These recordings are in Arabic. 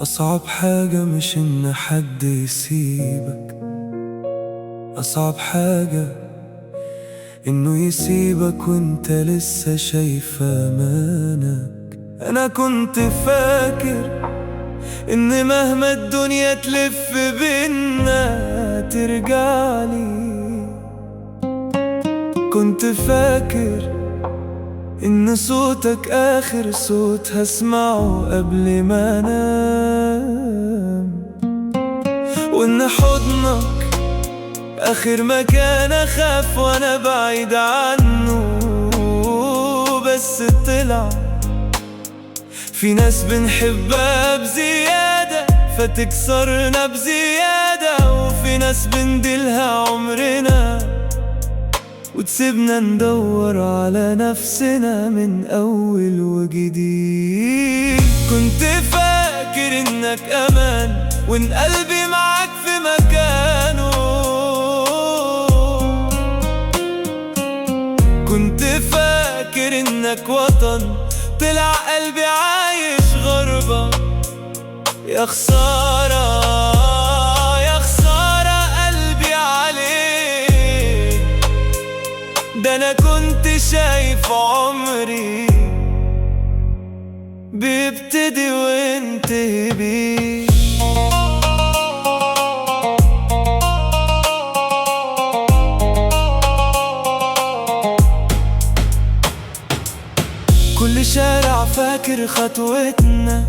أصعب حاجة مش إن حد يسيبك، أصعب حاجة إنه يسيبك وإنت لسه شايف أمانك. أنا كنت فاكر إن مهما الدنيا تلف بينا ترجعلي، كنت فاكر إن صوتك آخر صوت هسمعه قبل ما أنام، وإن حضنك آخر مكان أخاف وأنا بعيد عنه. بس طلع في ناس بنحبها بزيادة فتكسرنا بزيادة، وفي ناس بنديلها عمرنا وتسيبنا ندور على نفسنا من أول وجديد. كنت فاكر إنك أمان وإن قلبي معاك في مكانه، كنت فاكر إنك وطن طلع قلبي عايش غربة. يا خسارة يا خسارة قلبي عليك، ده أنا كنت شايف عمري بيبتدي وينتهي بيك. كل شارع فاكر خطوتنا،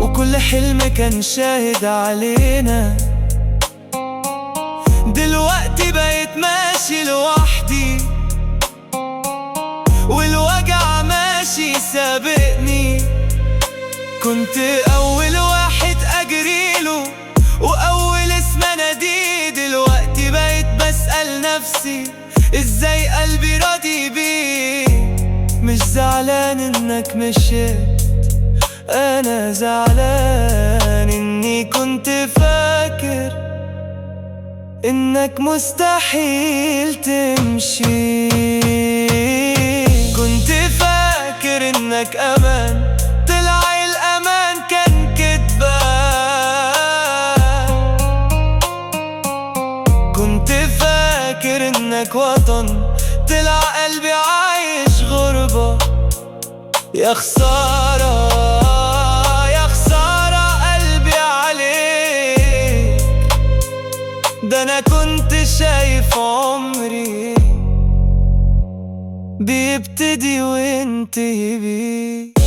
وكل حلم كان شاهد علينا. دلوقتي بقيت ماشي لوحدي والوجع ماشي سابقني. كنت أول واحد أجريله وأول اسم أناديه، دلوقتي بقيت بسأل نفسي إزاي قلبي راضي بيه. مش زعلان إنك مشيت، أنا زعلان إني كنت فاكر إنك مستحيل تمشي. كنت فاكر إنك أمان، طلع الأمان كان كدبة. كنت فاكر إنك وطن، طلع قلبي عايش غربة. يا خسارة يا خسارة قلبي عليك، ده أنا كنت شايف عمري بيبتدي وينتهي بيك.